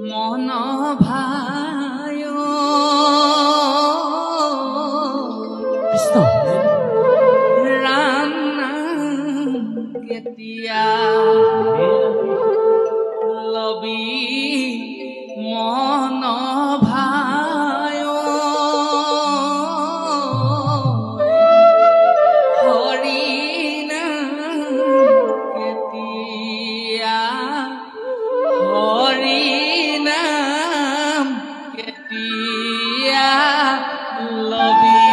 মন ভায় কৃষ্ণ ৰাম নাম কেতিয়া লবি মন ভায় হৰি নাম কেতিয়া হৰি নাম কেতিয়া লবি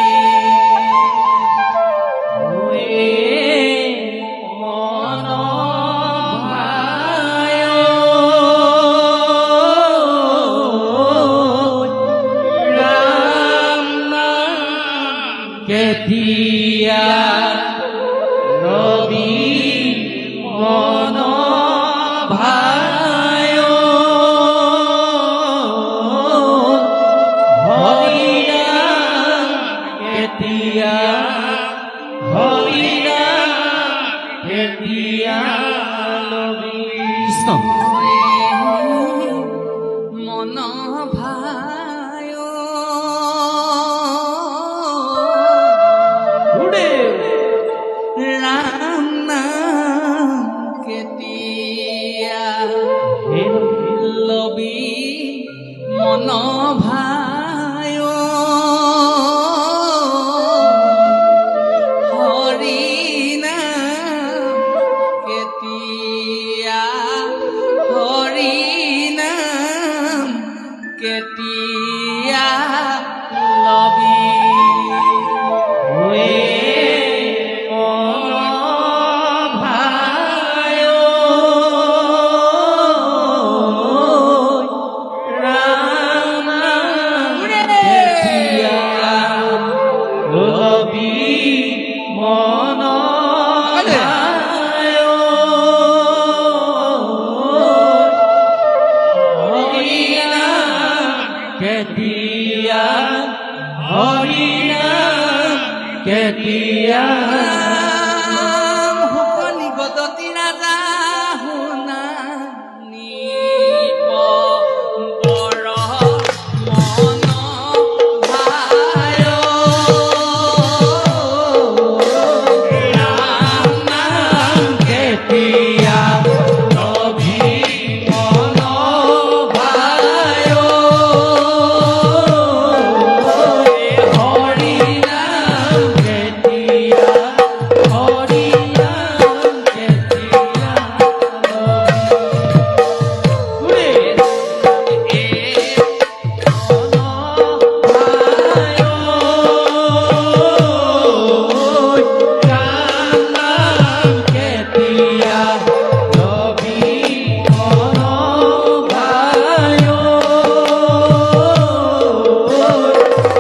মন ভায় ৰাম নাম কেতিয়া লবি মন ভায় হৰি নাম কেতিয়া হৰি নাম কেতিয়া লবি কৃষ্ণ মন ভায় ৰাম নাম কেতিয়া লবি মন ভায় হৰি নাম কেতিয়া হৰি নাম কেতিয়া লবি কেতিয়া হৰি নাম কেতিয়া শুকনি গদতি ৰাজা শুনা নিপ বৰ মন ভায় ৰাম নাম কেতিয়া লবি মন ভায়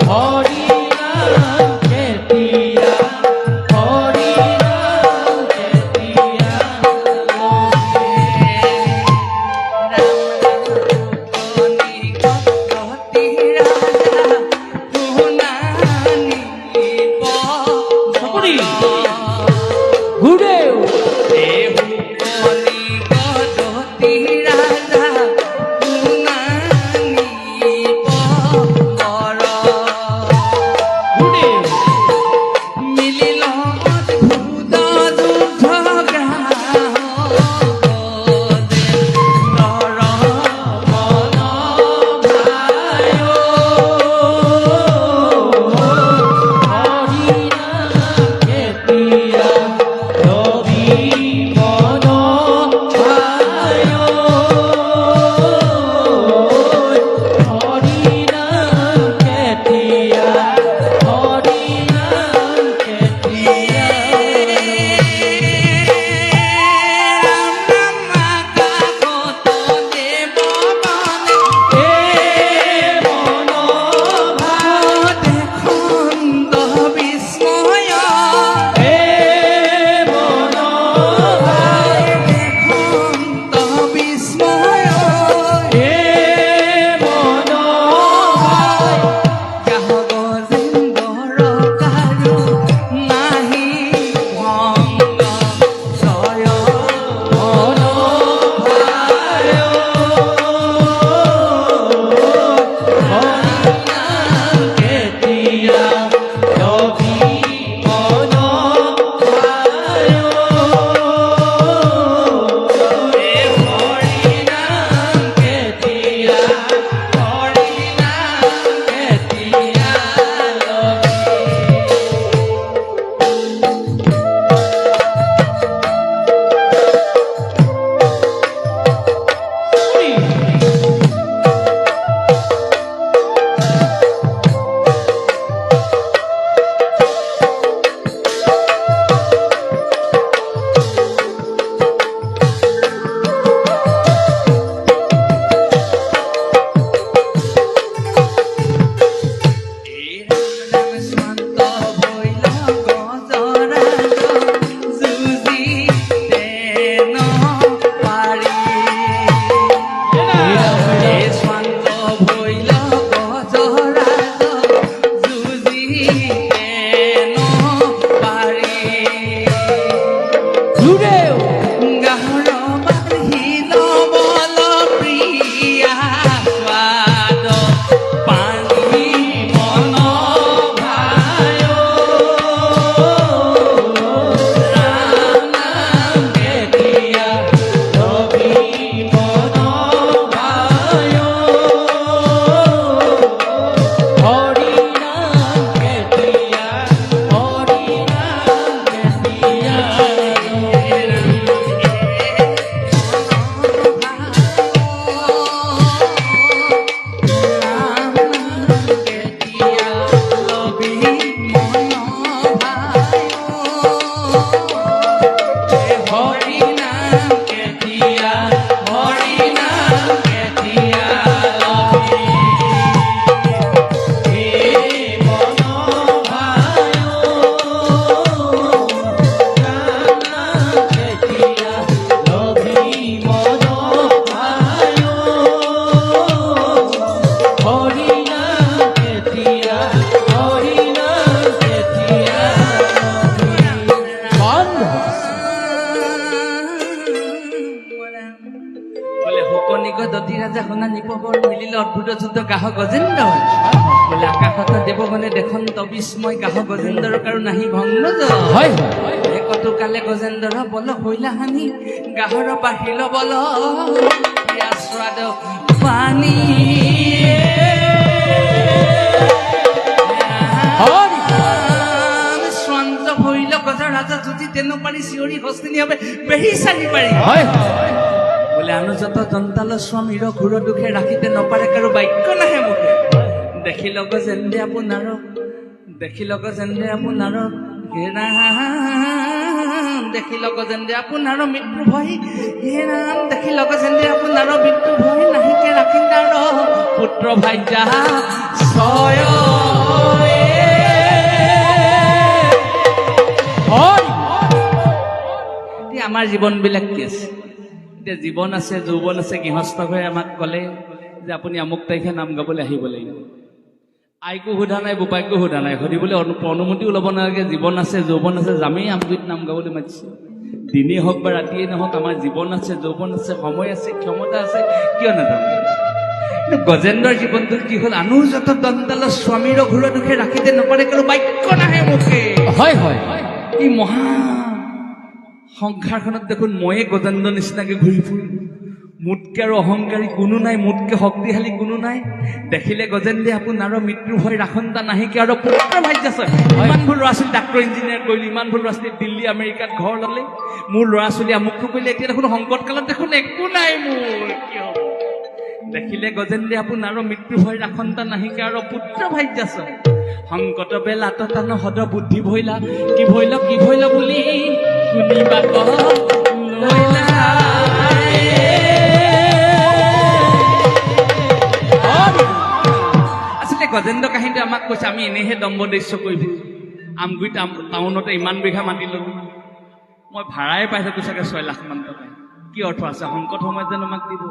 হৰি নাম কেতিয়া হৰি নাম কেতিয়া লোভী মন ভায় এ হৰি নাম কেতিয়া গাহ গজেন্দ্ৰ বোলে আকাশত দেৱগণে দেখন্ত বিস্ময় গাহ গজেন্দ্ৰৰ কাৰো নাহি ভংগ হয় কটুকালে গজেন্দ্ৰ বল হইলা হানি গাহৰ বাহিল বল স্বাদ পানী স্বন্ত ভৈল গজৰ ৰাজা যদি তেনো পাৰি চিঞৰি হস্তিনী হবে বেহি চাৰি পাৰি বোলে অনুযত দন্তাল স্বামীৰ ঘূৰ দুখে ৰাখিতে নপাৰে কাৰো বাক্য নাহে মুখে দেখি লগ যেন্দে আপোনাৰ দেখি লগ যেন্দে আপোনাৰ মৃত্যু ভয় হে ৰাম দেখি লগ যেন্দে আপোনাৰ মৃত্যু ভয় নাহিকে ৰাখি তাৰ পুত্ৰ ভাইজা ছয় আমাৰ জীৱনবিলাক কি আছে এতিয়া জীৱন আছে যৌৱন আছে গৃহস্থ হৈ আমাক ক'লে যে আপুনি আমুক তাৰিখে নাম গাবলৈ আহিব লাগিব আইকো সোধা নাই বোপাইকো সোধা নাই সুধিবলৈ অনুমতিও ল'ব নালাগে জীৱন আছে যৌৱন আছে যামেই আমগুৰিত নাম গাবলৈ মাতিছে দিনেই হওক বা ৰাতিয়েই নহওক আমাৰ জীৱন আছে যৌৱন আছে সময় আছে ক্ষমতা আছে কিয় নাজানো কিন্তু গজেন্দ্ৰৰ জীৱনটোত কি হ'ল অনুযত দন্তালৰ স্বামীৰ ঘূৰ দুখে ৰাখিতে নপাৰে কাৰো বাক্য নাহে মুখে হয় ই মহা সংসাৰখনত দেখোন ময়ে গজেন্দ্ৰ নিচিনাকে ঘূৰি ফুৰো মোতকে আৰু অহংকাৰী কোনো নাই মোতকে শক্তিশালী কোনো নাই দেখিলে গজেন্দ্ৰে আপোনাৰ মৃত্যু ভয় ৰাখন্তা নাহিকে আৰু পুত্ৰ ভাগ্য আছে ইমানবোৰ ল'ৰা ছোৱালী ডাক্তৰ ইঞ্জিনিয়াৰ কৰিলে ইমানবোৰ ল'ৰা ছোৱালী দিল্লী আমেৰিকাত ঘৰ ল'লে মোৰ ল'ৰা ছোৱালী আমুকটো কৰিলে এতিয়া দেখোন সংকট কালত দেখোন একো নাই মোৰ কিয় দেখিলে গজেন্দ্ৰে আপোনাৰ মৃত্যু ভয় ৰাখন্তা নাহিকে আৰু পুত্ৰ ভাগ্য আছে সংকট বেলা আততান হদ বুদ্ধি ভৈলা কি ভৈল বুলি শুনিবা লৈলা আচলতে গজেন্দ্ৰ কাহিনীটো আমাক কৈছে আমি এনেহে দম্বদস্য কৰিব আমগুৰি টাউনতে ইমান বিঘা মাটি ল'লো মই ভাড়াই পাই থাকোঁ চাগে 6 লাখ মান টকা কি অৰ্থ আছে সংকট সময়ত যেন আমাক দিব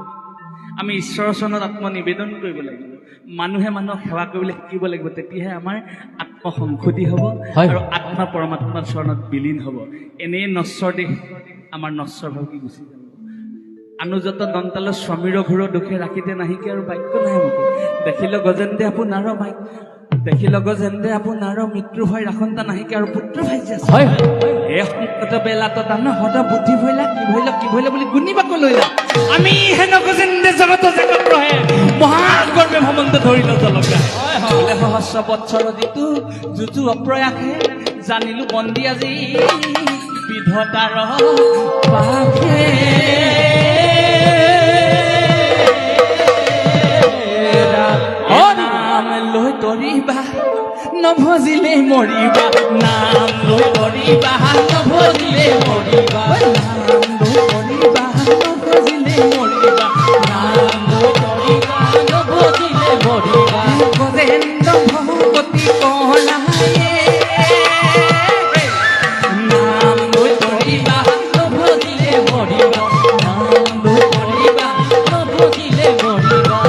আমি ঈশ্বৰৰ চৰণত আত্মনিবেদন কৰিব লাগিব মানুহে মানুহক সেৱা কৰিবলৈ শিকিব লাগিব তেতিয়াহে আমাৰ আত্মসংশোধি হ'ব আৰু আত্মা পৰমাত্মাৰ চৰণত বিলীন হ'ব এনেই নশ্বৰ দেশ আমাৰ নশ্বৰ ভাবি গুচি যাব অনুযত দন্তালৰ স্বামীৰ ঘূৰ দুখে ৰাখিতে নাহিকে আৰু বাক্য নাহে মুখে দেখিলে গজেন্দ্ৰে আপোনাৰ দেখিল গজেন্দ্ৰে আপোনাৰ মৃত্যু ভয় ৰাখন্তা নাহিকে আৰু পুত্ৰ ভাইছে হয় এই সংকট বেলাত তাৰমানে সদা বুদ্ধি ভৈলা কি ভৈলা বুলি গুণিবাক লৈলা আমি হেন গজেন্দ্ৰে জগত জগত ৰহে মহাগৰ্বে ভ্ৰমন্ত ধৰিল জলকা বোলে সহস্ৰ বৎসৰ যিটো যুজু অপ্ৰয়াসে জানিলো বন্দী আজি বিধতাৰ পাশে নাম লৈ তৰিবা নভজিলে মৰিবা নাম লৈ তৰিবা নভজিলে মৰিবা নাম লৈ তৰিবা নভজিলে মৰিবা নাম লৈ তৰিবা নভজিলে মৰিবা গজেন্দ্ৰ ভগৱতী কলায়ে নাম লৈ তৰিবা নভজিলে মৰিবা নাম লৈ তৰিবা নভজিলে মৰিবা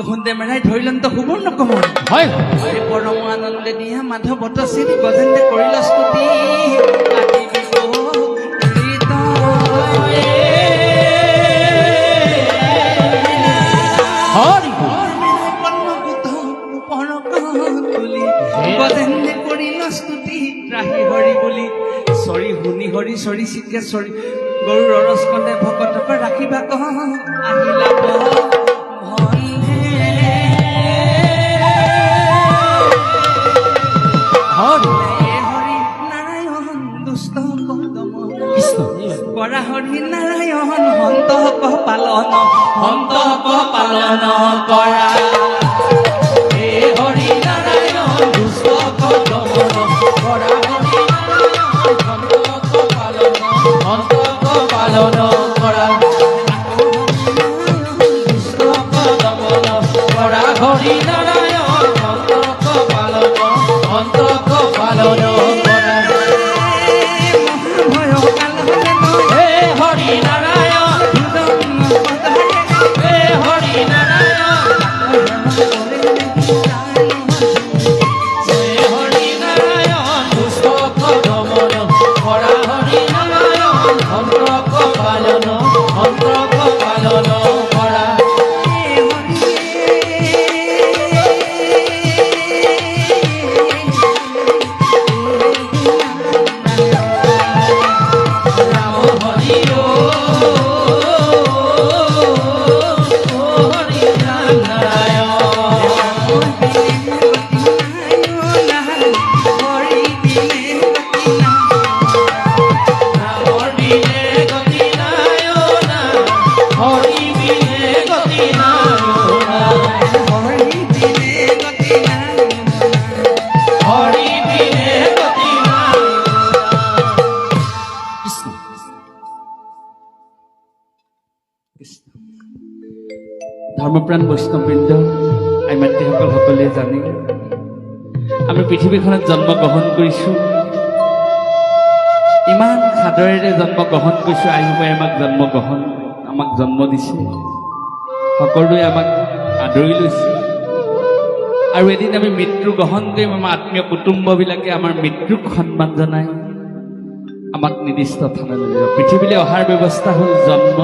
হুন্দে মেৰাই ধৰিলেন তো সুবৰ্ণ কমল হয় পৰম আনন্দে দিয়া মাধৱ বটশ্ৰী গজেন্দ্ৰে কৰিল স্তুতি আদি বিপৰীত গজেন্দ্ৰে কৰিল স্তুতি ত্ৰাহি হৰি বুলি চৰি শুনি হৰি চৰি চিকে চৰি গৰুৰ ৰৰচ কন্দে ভকতক ৰাখিবা কহ আহিলা কৰা হৰি নাৰায়ণ হন্ত কহ পালন কৰা হে হৰি নাৰায়ণ দুষ্ট কহ দমন কৰা হৰি নাৰায়ণ হন্ত কহ পালন কৰা দুষ্ট কহ দমন কৰা হৰি নাৰায়ণ হন্ত কহ পালন কৰা হৰি নাৰায়ণ হে হৰি নাৰায়ণ হে হৰি নাৰায়ণ দুষ্ট দমন কৰা হৰি নাৰায়ণ হন্ত্ৰক পালন কৰা ধৰ্মপ্ৰাণ বৈষ্ণৱবৃন্দ আই মাতৃসকল সকলোৱে জানে আমি পৃথিৱীখনত জন্ম গ্ৰহণ কৰিছোঁ ইমান সাদৰেৰে জন্ম গ্ৰহণ কৰিছোঁ আইসকলে আমাক জন্ম দিছে সকলোৱে আমাক আদৰি লৈছে আৰু এদিন আমি মৃত্যু গ্ৰহণ কৰিম আমাৰ আত্মীয় কুটুম্ববিলাকে আমাৰ মৃত্যুক সন্মান জনাই আমাক নিৰ্দিষ্ট স্থানলৈ লৈ যাব পৃথিৱীলৈ অহাৰ ব্যৱস্থা হ'ল জন্ম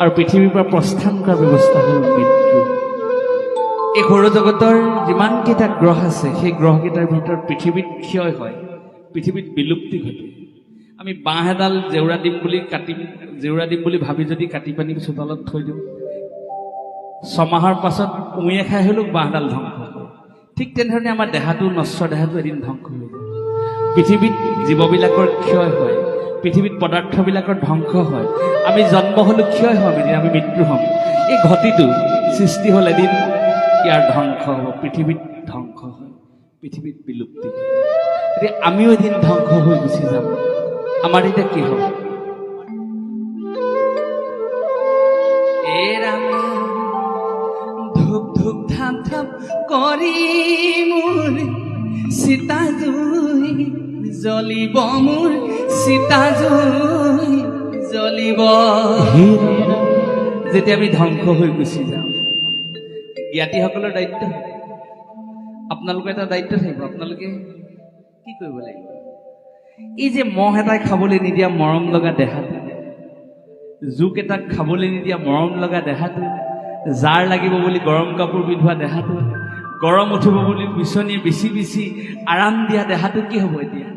আৰু পৃথিৱীৰ পৰা প্ৰস্থান কৰাৰ ব্যৱস্থা হ'ল মৃত্যু এই সৌৰজগতৰ যিমানকেইটা গ্ৰহ আছে সেই গ্ৰহকেইটাৰ ভিতৰত পৃথিৱীত ক্ষয় হয় পৃথিৱীত বিলুপ্তি ঘটে আমি বাঁহ এডাল জেউৰা দিম বুলি ভাবি যদি কাটি পানি চোতালত থৈ দিওঁ, ছমাহৰ পাছত উঁয়ে খাই হ'লেও বাঁহডাল ধ্বংস হ'ব। ঠিক তেনেধৰণে আমাৰ দেহাটো, নশ্বৰ দেহাটো এদিন ধ্বংস হৈ যাব। পৃথিৱীত জীৱবিলাকৰ ক্ষয় হয়, পৃথিৱীত পদাৰ্থবিলাকৰ ধ্বংস হয়। আমি জন্ম হ'লো ক্ষয় হ'ম, এদিন আমি মৃত্যু হ'ম। এই ঘটিটো সৃষ্টি হ'ল, এদিন ইয়াৰ ধ্বংস হ'ব, পৃথিৱীত ধ্বংস হয়, পৃথিৱীত বিলুপ্তি হয়। এতিয়া আমিও এদিন ধ্বংস হৈ গুচি যাম। আমাৰ এতিয়া কি হ'ব? ধূপ ধূপ ধাপ ধাপ কৰি মোৰ সীতা জুই জ্বলিব, মোৰ সীতা জুই জ্বলিব। যেতিয়া আমি ধ্বংস হৈ গুচি যাম, জ্ঞাতিসকলৰ দায়িত্ব, আপোনালোকৰ এটা দায়িত্ব থাকিব। আপোনালোকে কি কৰিব লাগিব? এই যে মহ এটাই খাবলৈ নিদিয়া মৰম লগা দেহাটো, জোক এটাক খাবলৈ নিদিয়া মৰম লগা দেহাটো, জাৰ লাগিব বুলি গৰম কাপোৰ পিন্ধোৱা দেহাটো, গৰম উঠিব বুলি বিচনী বিচি বিচি আৰাম দিয়া দেহাটো কি হ'ব এতিয়া?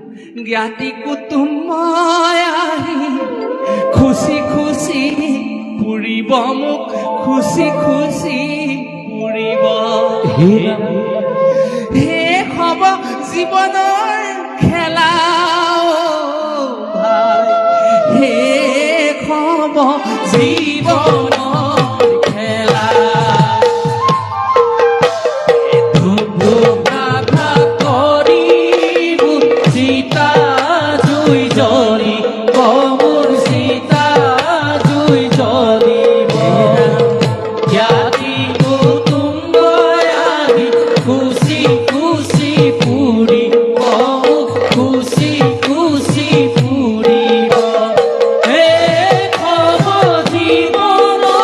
জ্ঞাতি কুটুম্বই আহি খুচি খুচি পুৰিব, মোক খুচি খুচি পুৰিব। শেষ হ'ব জীৱনৰ খেলা, শেষ হ'ব জীৱনৰ খেলা। ধূপ ধূপ ধাপ ধাপ কৰি মোৰ সীতা জুই জ্বলিব, মোৰ সীতা জুই জ্বলিব। জ্ঞাতি কুটুম্বই আহি খুচি খুচি পুৰিব, খুচি খুচি পুৰিব। শেষ হ'ব জীৱনৰ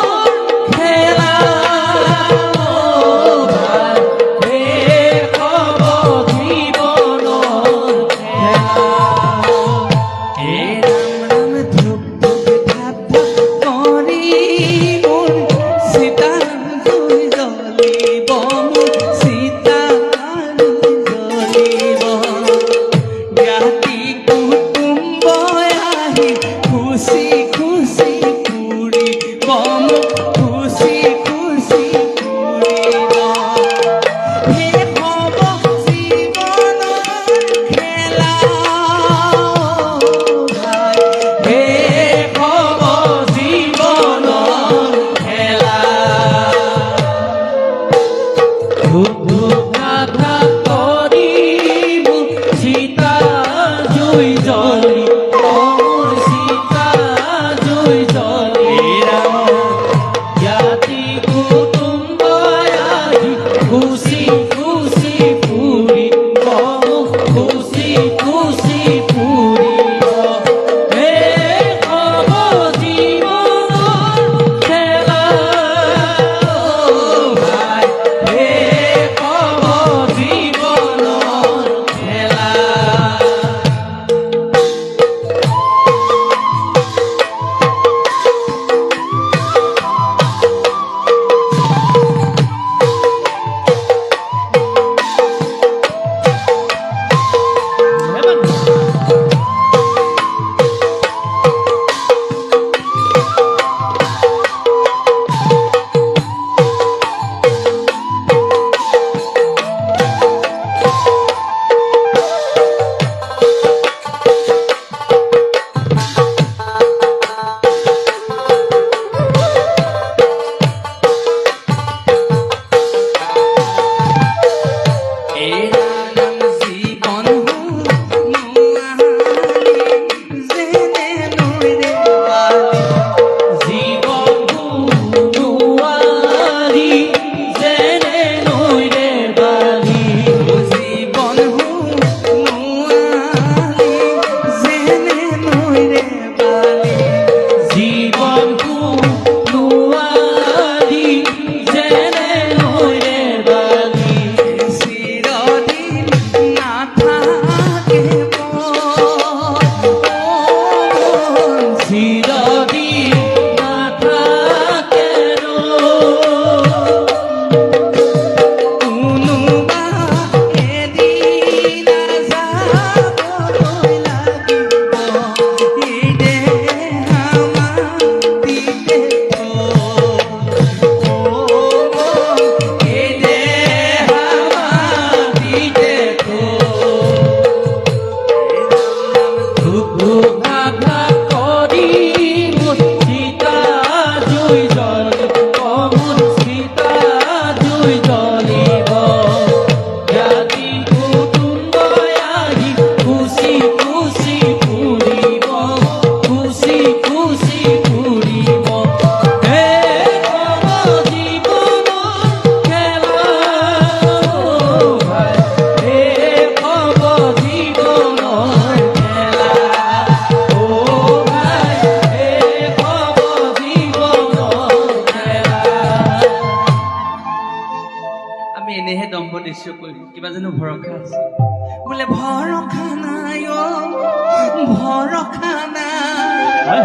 উপদেশ্য কৰি কিবা জানো ভৰসা আছে বোলে ভৰসা নাই ভৰসা নাই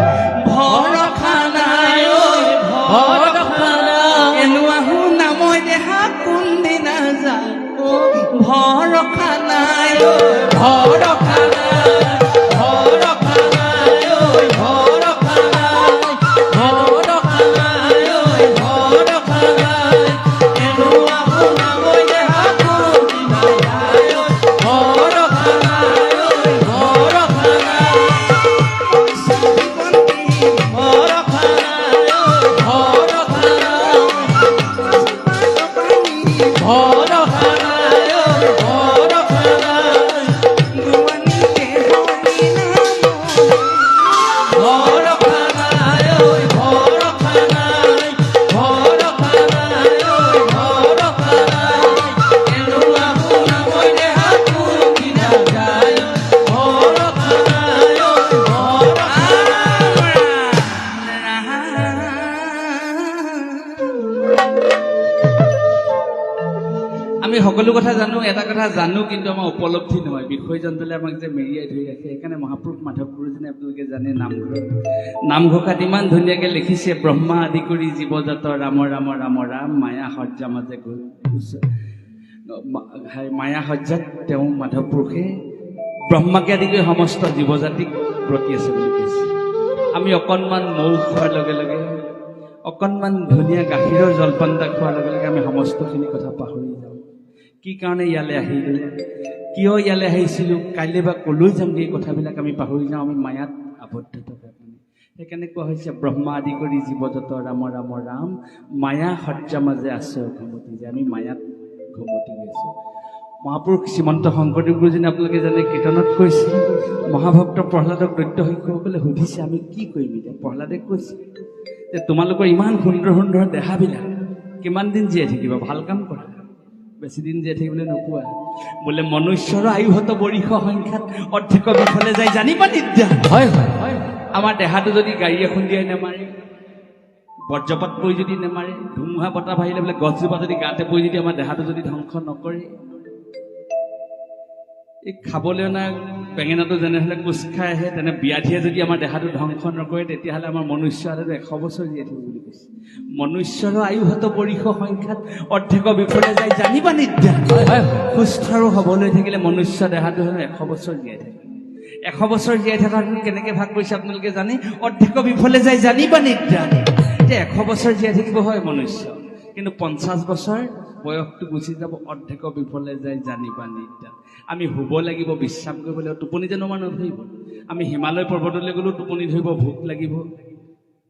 ভৰসা নাই ভৰসা নাই এনেকুৱা শুনা মই দেহা কোনদিনা যায় ভৰসা নাই ভৰসা নাই ভৰসা নাই ভৰসা নাই ভৰসা নাই ভৰসা নাই এনেকুৱা শুনা মই দেহা কোনদিনা যায় ভৰসা নাই ভৰসা নাই ভৰসা আমি সকলো কথা জানো এটা কথা জানো কিন্তু আমাৰ উপলব্ধি নহয় বিষয়জনটোলে আমাক যে মেৰিয়াই ধৰি ৰাখে সেইকাৰণে মহাপুৰুষ মাধৱ গুৰুজনে আপোনালোকে জানে নামঘোষাত ইমান ধুনীয়াকৈ লিখিছে ব্ৰহ্মা আদি কৰি জীৱজাত ৰাম ৰাম ৰাম ৰাম মায়া সজ্জা মাজে মায়া সজ্জাত তেওঁ মাধৱ পুৰুষে ব্ৰহ্মাকে আদি কৰি সমস্ত জীৱজাতিক ব্ৰতি আছে বুলি কৈছে আমি অকণমান মৌ খোৱাৰ লগে লগে অকণমান ধুনীয়া গাখীৰৰ জলপান এটা খোৱাৰ লগে লগে আমি সমস্তখিনি কথা পাহৰি যাওঁ কি কাৰণে ইয়ালৈ আহিলোঁ কিয় ইয়ালৈ আহিছিলোঁ কাইলৈ বা ক'লৈ যামগৈ এই কথাবিলাক আমি পাহৰি যাওঁ আমি মায়াত আবদ্ধ থকা সেইকাৰণে কোৱা হৈছে ব্ৰহ্মা আদি কৰি জীৱজত ৰাম ৰাম ৰাম মায়া সজ্জা মাজে আছে ঘুমতি যে আমি মায়াত ঘুমতি গৈছোঁ মহাপুৰুষ শ্ৰীমন্ত শংকৰদেৱ গুৰুজনে আপোনালোকে জানে কীৰ্তনত কৈছে মহাভক্ত প্ৰহ্লাদক দৈত্য শিক্ষকসকলে সুধিছে আমি কি কৰিম এতিয়া প্ৰহ্লাদে কৈছে যে তোমালোকৰ ইমান সুন্দৰ সুন্দৰ দেহাবিলাক কিমান দিন জীয়াই থাকিব ভাল কাম কৰা বেছি দিন জীয়াই থাকিবলৈ নোপোৱা বোলে মনুষ্যৰ আয়ুহত বৰিষ সংখ্যাত অৰ্ধেক বিফলে যায় জানিবা নিদ্যা হয় হয় হয় আমাৰ দেহাটো যদি গাড়ী এখন দিয়াই নেমাৰে বজ্ৰপাত পৰি যদি নেমাৰে ধুমুহা বতাহ ভাহিলে বোলে গছজোপা যদি গাতে পৰি যদি আমাৰ দেহাটো যদি ধ্বংস নকৰে এই খাবলৈ অনা বেঙেনাটো যেনেহ'লে কোচ খাই আহে তেনে ব্যাধিয়ে যদি আমাৰ দেহাটো ধ্বংস নকৰে তেতিয়াহ'লে আমাৰ মনুষ্য আৰু 100 বছৰ জীয়াই থাকিব বুলি কৈছে মনুষ্যৰ আয়ুহত বৰিষ সংখ্যাত অৰ্ধেক বিফলে যায় জানিবা নিদ্যা সুস্থ আৰু হ'বলৈ থাকিলে মনুষ্য দেহাটো 100 বছৰ জীয়াই থাকে 100 বছৰ জীয়াই থকাৰ কেনেকৈ ভাগ কৰিছে আপোনালোকে জানে অৰ্ধেক বিফলে যায় জানিবা নিদ্যা যে 100 বছৰ জীয়াই থাকিব হয় মনুষ্য কিন্তু 50 বছৰ বয়সটো গুচি যাব অৰ্ধেক বিফলে যায় জানিবা নিদ্যা আমি শুব লাগিব বিশ্ৰাম কৰিব লাগিব টোপনি যেন আমাৰ নধৰিব আমি হিমালয় পৰ্বতলৈ গ'লেও টোপনি ধৰিব ভোক লাগিব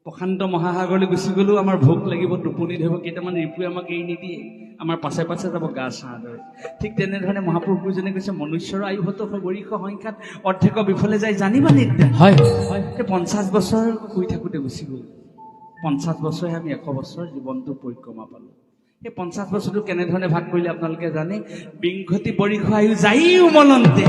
প্ৰশান্ত মহাসাগৰলৈ গুচি গ'লেও আমাৰ ভোক লাগিব টোপনি ধৰিব কেইটামান ৰিপুৱে আমাক এৰি নিদিয়ে আমাৰ পাছে পাছে যাব গা ছাঁ দৰে ঠিক তেনেধৰণে মহাপুৰুষ গুৰুজনে কৈছে মনুষ্যৰ আয়ুহত বৰিষ সংখ্যাত অৰ্ধেক বিফলে যায় জানিবা নিদ্যা হয় 50 বছৰ শুই থাকোঁতে গুচি গ'ল 50 বছৰে আমি 100 বছৰ জীৱনটো পৰিক্ৰমা পালোঁ সেই 50 বছৰটো কেনেধৰণে ভাগ কৰিলে আপোনালোকে জানে বিংঘতি বৰিষ আয়ু যায়ো মনন্তে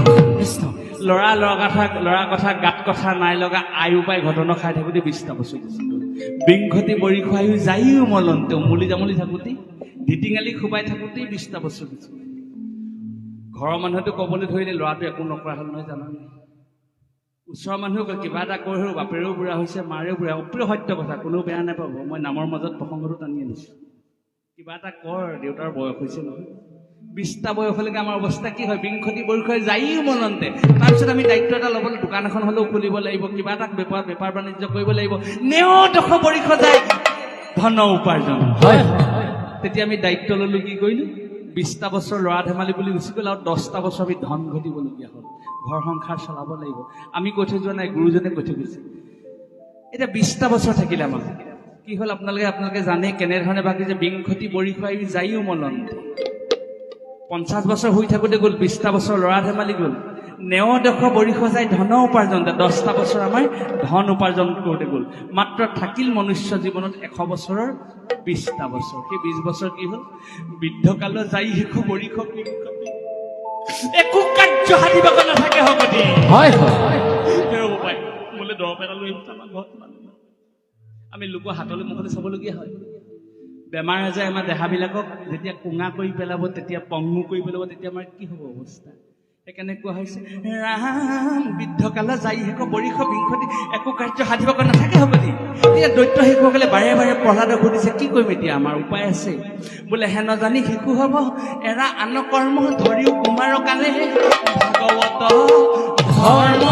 ল'ৰা কথা গাত কথা নাই লগা আয়ু পাই ঘটনা খাই থাকোঁতে 20টা বছৰ গুচি গ'ল বিংঘতি বৰিষ আয়ু যায়ো মনন্তে উমলি জামলি থাকোঁতেই ঢিটিঙালি খোবাই থাকোঁতেই 20টা বছৰ গুচি গ'ল ঘৰৰ মানুহেতো ক'বলৈ ধৰিলে ল'ৰাটো একো নকৰা হ'ল নহয় জানানে ওচৰৰ মানুহে কয় কিবা এটা কৈ হ'ল বাপেৰেও বুঢ়া হৈছে মাৰেও বুঢ়া অপ্ৰিয় সত্য কথা কোনেও বেয়া নাপাব মই নামৰ মাজত প্ৰসংগটো টানি আনিছোঁ কিবা এটা কৰ দেউতাৰ বয়স হৈছে নহয় 20টা বয়সলৈকে আমাৰ অৱস্থা কি হয় বিংঘতি বৰিষ যায়ো মনন্তে তাৰপিছত আমি দায়িত্ব এটা ল'বলৈ দোকান এখন হ'লেও খুলিব লাগিব কিবা এটা বেপাৰ বাণিজ্য কৰিব লাগিব নেওডোখৰ বৰিষ যায় ধন উপাৰ্জন হয় তেতিয়া আমি দায়িত্ব ল'লোঁ কি কৰিলোঁ 20টা বছৰ ল'ৰা ধেমালি বুলি গুচি গ'ল আৰু 10টা বছৰ আমি ধন ঘটিবলগীয়া হ'ল ঘৰ সংসাৰ চলাব লাগিব আমি কৈ থৈ যোৱা নাই গুৰুজনে কৈ থৈ গৈছে এতিয়া 20টা বছৰ থাকিলে আমাক কি হ'ল আপোনালোকে জানে কেনেধৰণে বাকী যে বিংঘতি বৰিষ আয়ু যায়ো মনন্তে 50 বছৰ শুই থাকোঁতে গ'ল 20টা বছৰ ল'ৰা ধেমালি গ'ল নেওডোখৰ বৰিষ যায় ধন উপাৰ্জন 10টা বছৰ আমাৰ ধন উপাৰ্জন কৰোঁতে গ'ল মাত্ৰ থাকিল মনুষ্য জীৱনত 100 বছৰৰ 20টা বছৰ সেই 20 বছৰ কি হ'ল বৃদ্ধকালত যায় শেষ বৰিষ একো কাৰ্য সাধিব নাথাকে হকতি হয় বোলে দৰৱ এটা লৈ আমাৰ ঘৰত আমি লোকৰ হাতলৈ মুখলৈ চাবলগীয়া হয় বেমাৰ আজাৰে আমাৰ দেহাবিলাকক যেতিয়া কোঙা কৰি পেলাব, তেতিয়া পংগু কৰি পেলাব, তেতিয়া আমাৰ কি হ'ব অৱস্থা? সেইকাৰণে কোৱা হৈছে ৰাম বৃদ্ধকালে যাই শেষ বৰিষ বিংশতি একো কাৰ্য সাধিব নাথাকে হ'ব নি। এতিয়া দৈত্য শিশুসকলে বাৰে বাৰে প্ৰহ্লাদক সুধিছে কি কৰিম এতিয়া, আমাৰ উপায় আছে বোলে। হে নজানি শিশু হ'ব এৰা আন কৰ্ম ধৰিও কুমাৰ কালে ভগৱত ধৰ্ম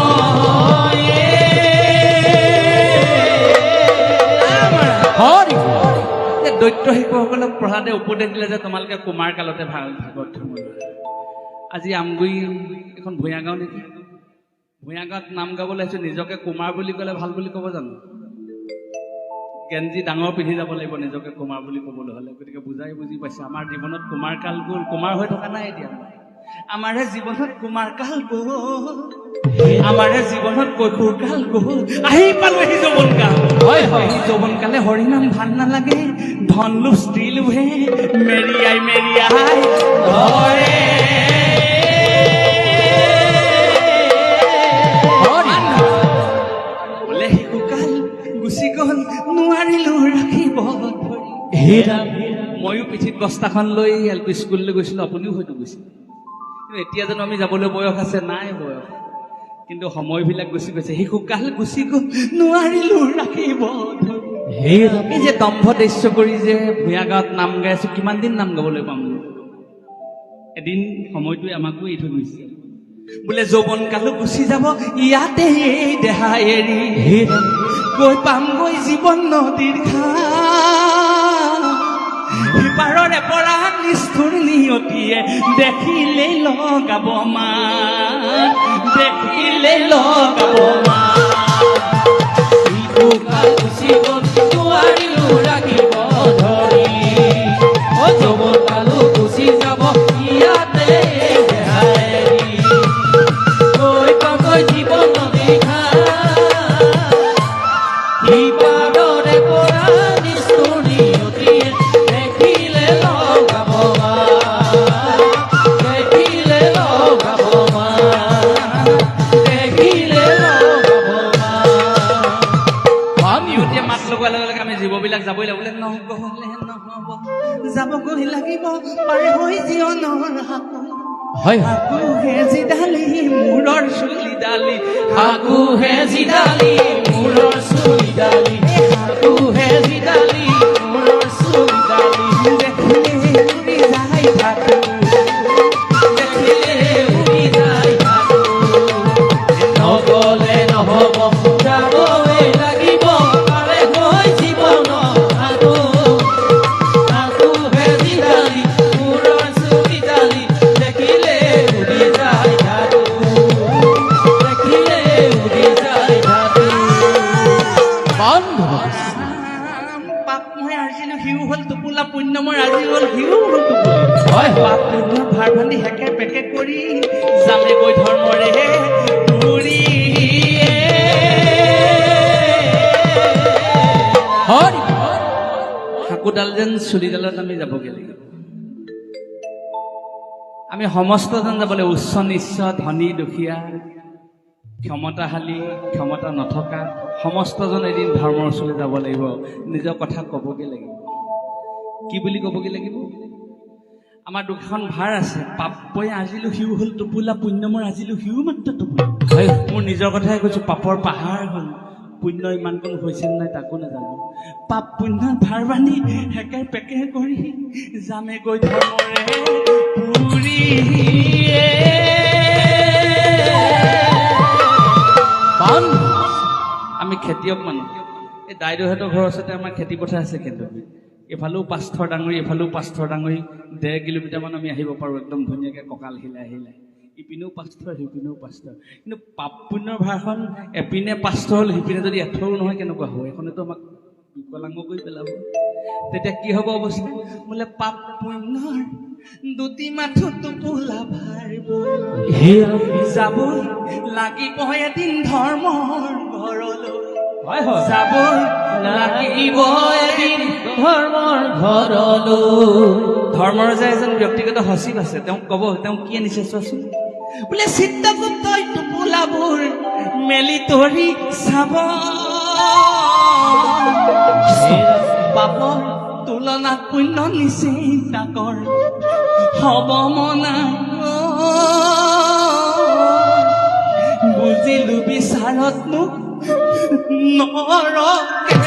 দৈত্য শিশুসকলক প্ৰহ্লাদে উপদেশ দিলে যে তোমালোকে কুমাৰ কালতে ভাগৱত ধৰ্ম। আজি আমগুৰি এখন ভূঞা গাঁও নেকি, ভূঞা গাঁৱত নাম গাবলৈ আহিছোঁ। নিজকে কুমাৰ বুলি ক'লে ভাল বুলি ক'ব জানো? গেঞ্জি ডাঙৰ পিন্ধি যাব লাগিব নিজকে কুমাৰ বুলি ক'বলৈ হ'লে। গতিকে বুজি পাইছে আমাৰ জীৱনত কুমাৰ কাল গ'ল, কুমাৰ হৈ থকা নাই এতিয়া। আমাৰে জীৱনত কুমাৰ কাল গ'ল, আমাৰে জীৱনত কৈশোৰ কাল গ'ল, আহি পালো আহি যৌৱন কাল। হয় হয়, যৌৱন কালে হৰিনাম ভাল নালাগে, ধন লোভ স্ত্ৰী লোভে মেৰিয়াই মেৰিয়াই ধৰে। বোলে শিশুকাল গুচি গ'ল নোৱাৰিলো ৰাখিব ধৰি। ময়ো পিঠিত বস্তাখন লৈ LP স্কুললৈ গৈছিলোঁ, আপুনিও হয়তো গৈছিল। কিন্তু এতিয়া জানো আমি যাবলৈ বয়স আছে? নাই বয়স, কিন্তু সময়বিলাক গুচি গৈছে। শিশুকাল গুচি গ'ল নোৱাৰিলো ৰাখিব ধৰি। এই যে দম্ভ দৃশ্য কৰি যে ভূঞা গাঁৱত নাম গাই আছো, কিমান দিন নাম গাবলৈ পাম? এদিন সময়টোৱে আমাকো এৰি থৈ গৈছে। বোলে যৌৱন কালো গুচি যাব ইয়াতে এই দেহা এৰি, গৈ পামগৈ জীৱন নদীৰ ঘাট। সিপাৰৰে পৰা নিষ্ঠুৰ নিয়তিয়ে দেখিলে লগাব মাত, দেখিলে লগাব মাত। শিশুকাল গুচি গ'ল নোৱাৰিলো ৰাখিব ধৰি, যৌৱন কালো গুচি যাব ইয়াতে দেহা এৰি, গৈ পামগৈ জীৱন নদীৰ ঘাট। সিপাৰৰে পৰা নিষ্ঠুৰ নিয়তিয়ে দেখিলে লগাব মাত, দেখিলে লগাব মাত, দেখিলে লগাব মাত। নিয়তিয়ে মাত লগোৱাৰ লগে লগে আমি জীৱবিলাক যাবই লাগিব। বোলে নহ'লে নহ'ব, যাবগৈ লাগিব পাৰে হৈ জীৱনৰ হাকো। হাকো হেজি ডালি মূৰৰ চুলি ডালি, হাকো হেজি ডালি মূৰৰ চুলি ডালি, হাকো হেজি ডালি মূৰৰ চুলি ডালি। দেখিলে উৰি যায় থাকো, দেখিলে উৰি যায় থাকো। নগ'লে নহ'ব যাবই লাগিব পাৰে হৈ জীৱনৰ হাকো। হাকো হেজি ডালি মূৰৰ চুলি ডালি, দেখিলে উৰি যায় থাকো, দেখিলে উৰি যায় থাকো। পাপ মই আৰ্জিলো সিও হ'ল টোপোলা, পুণ্য মই আজি হ'ল সিও হ'ল টোপোলা। হয় পাপ পুণ্য ভাৰ ভান্দি হেকে পেকে কৰি যামেগৈ ধৰ্মৰে ঘূৰি। হাকুডাল যেন চুলিডালত আমি যাবগৈ লাগিব। আমি সমস্তজন যাব লাগিব, উচ্চ নিচ্চ ধনী দুখীয়া, ক্ষমতাশালী ক্ষমতা নথকা সমস্তজন এদিন ধৰ্মৰ ওচৰলৈ যাব লাগিব। নিজৰ কথা ক'বগৈ লাগিব। কি বুলি ক'বগৈ লাগিব? আমাৰ দুখন ভাৰ আছে, পাপই আজিলো সিও হ'ল টোপোলা, পুণ্য মই আজিলো সিও মাত্ৰ টোপোলা। মোৰ নিজৰ কথাই কৈছোঁ, পাপৰ পাহাৰ হ'ল, পুণ্য ইমান কোন হৈছে নাই তাকো নাজানো। পাপ পুণ্য ভাৰ বান্ধি হেকে পেকে কৰি যামে গৈ ধৰ্মৰে পুৰি। আমি খেতিয়ক মানুহ, এই দাইদেউহঁতৰ ঘৰৰ ওচৰতে আমাৰ খেতি পথাৰ আছে। কিন্তু এফালেও পাঁচথৰ ডাঙৰি, এফালেও পাঁচথৰ ডাঙৰি, 1.5 কিলোমিটাৰমান আমি আহিব পাৰোঁ একদম ধুনীয়াকৈ কঁকাল হিলাই হিলাই। ইপিনেও পাঁচথৰ সিপিনেও পাঁচথৰ। কিন্তু পাপ পুণ্যৰ ভাৰখন এপিনে পাঁচথৰ হ'ল, সিপিনে যদি এথৰো নহয় কেনেকুৱা হ'ব? এখনেতো আমাক বিকলাংগ কৰি পেলাব। তেতিয়া কি হ'ব অৱস্থা? বোলে পাপ পুণ্যৰ দুটি মাথো টোপোলা ভাৰিব, যাব লাগিব এদিন ধৰ্মৰ ঘৰলৈ। যাব লাগিব এদিন ধৰ্মৰ ঘৰলৈ। ধৰ্মৰ যে এজন ব্যক্তিগত সচিব আছে, তেওঁক ক'ব, তেওঁ কি আনিছে চোৱাচোন। বোলে চিত্তগুপ্তই টোপোলাবোৰ মেলি তৰি চাব, পাপৰ তুলনাত পুণ্য নিচিন্তা কৰ হ'ব মনা বুজিলো বিচাৰত মোক নৰকে